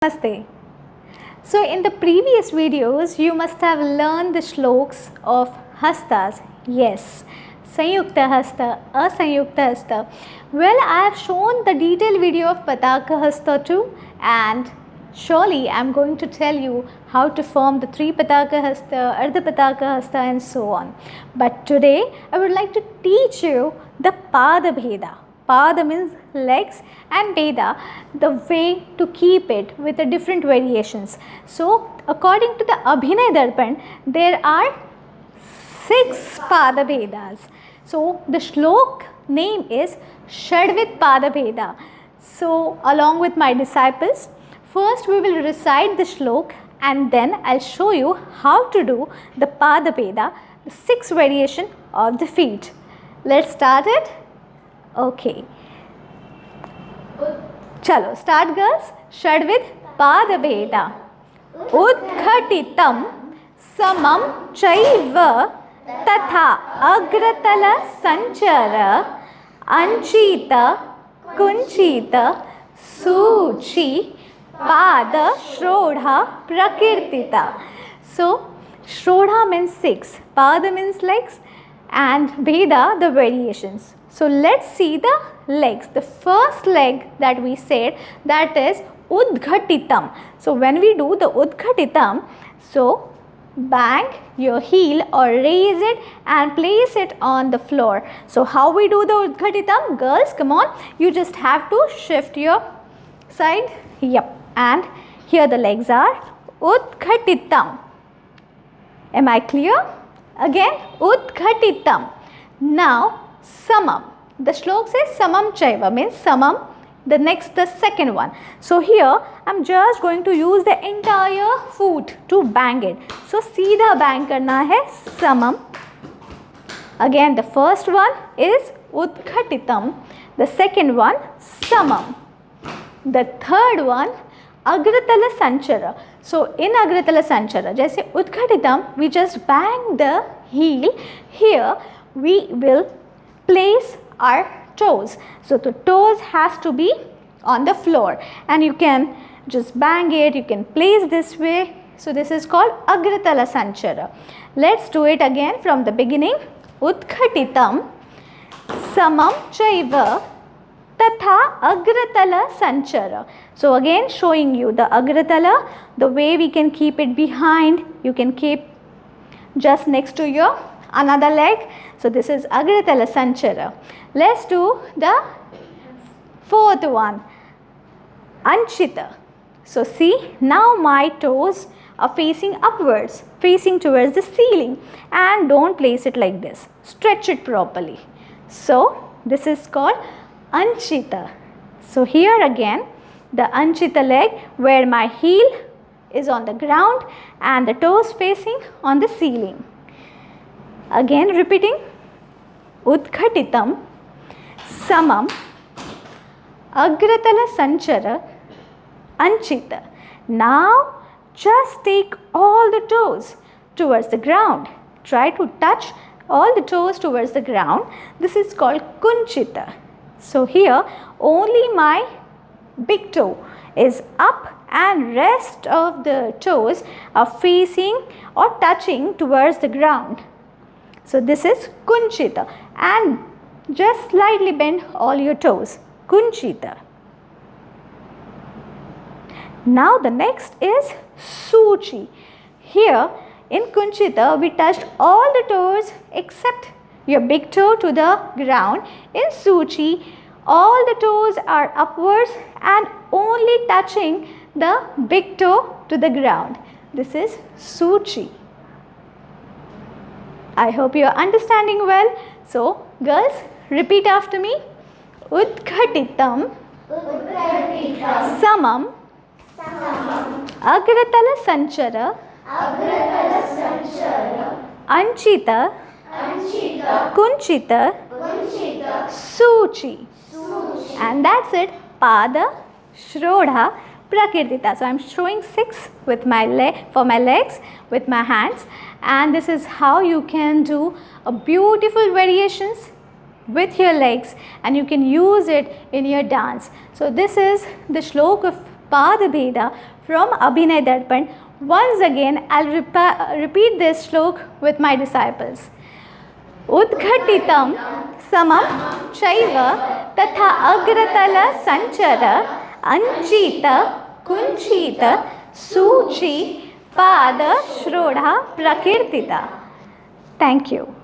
Namaste. So in the previous videos you must have learned the shloks of hastas. Yes, Sanyukta Hasta, Asanyukta Hasta. Well, I have shown the detailed video of Pataka Hasta too, and surely I am going to tell you how to form the three Pataka Hasta, Ardha Pataka Hasta and so on. But today I would like to teach you the Pada Bheda. Pada means legs and Bheda, the way to keep it with the different variations. So according to the Abhinay Darpan, there are 6 Pada Bhedas. So the shlok name is Shadvit Pada Bheda. So along with my disciples, first we will recite the shlok and then I'll show you how to do the Pada Bheda, the 6 variation of the feet. Let's start it. Okay. Chalo, start girls. Shadvit Pada Bheda. Udghatitam samam chaiva tatha agratala sanchara anchita kunchita suchi pada shrodha prakirtita. So shrodha means 6, pada means legs, and Bheda the variations. So let's see the legs. The first leg that we said, that is Udghatitam. So when we do the Udghatitam, so bang your heel or raise it and place it on the floor. So how we do the Udghatitam? Girls, come on, you just have to shift your side. Yep. And here the legs are Udghatitam. Am I clear? Again, Udghatitam. Now Samam. The shlok says Samam Chaiva, means Samam, the second one. So here I'm just going to use the entire foot to bang it. So Seedha bang karna hai Samam. Again the first one is Udghatitam. The second one Samam. The third one Agratala Sanchara. So in Agratala Sanchara, jaise Udghatitam, we just bang the heel. Here we will place our toes. So the toes has to be on the floor and you can just bang it, you can place this way. So this is called Agratala Sanchara. Let's do it again from the beginning. Udghatitam samam chaiva tatha agratala sanchara. So again showing you the agratala, the way we can keep it behind, you can keep just next to your another leg. So this is Agratala Sanchara. Let's do the fourth one, Anchita. So see, now my toes are facing upwards, facing towards the ceiling, and don't place it like this. Stretch it properly. So this is called Anchita. So here again the Anchita leg, where my heel is on the ground and the toes facing on the ceiling. Again repeating, Udghatitam samam agratala sanchara anchita. Now just take all the toes towards the ground. Try to touch all the toes towards the ground. This is called kunchita. So here only my big toe is up and rest of the toes are facing or touching towards the ground. So this is Kunchita, and just slightly bend all your toes. Kunchita. Now the next is Suchi. Here in Kunchita we touched all the toes except your big toe to the ground. In Suchi all the toes are upwards and only touching the big toe to the ground. This is Suchi. I hope you are understanding well. So girls, repeat after me. Udghatitam samam agratala sanchara anchita kunchita suchi. And that's it. Pada, Shrodha, Prakirtita. So I am showing 6 with my for my legs with my hands, and this is how you can do a beautiful variations with your legs and you can use it in your dance. So this is the shlok of Padabheda from Abhinay Darpan. Once again, I'll repeat this shlok with my disciples. Udghatitam samam chaiva tatha agratala sanchara anchita kunchita suchi pada shrodha prakirtita. Thank you.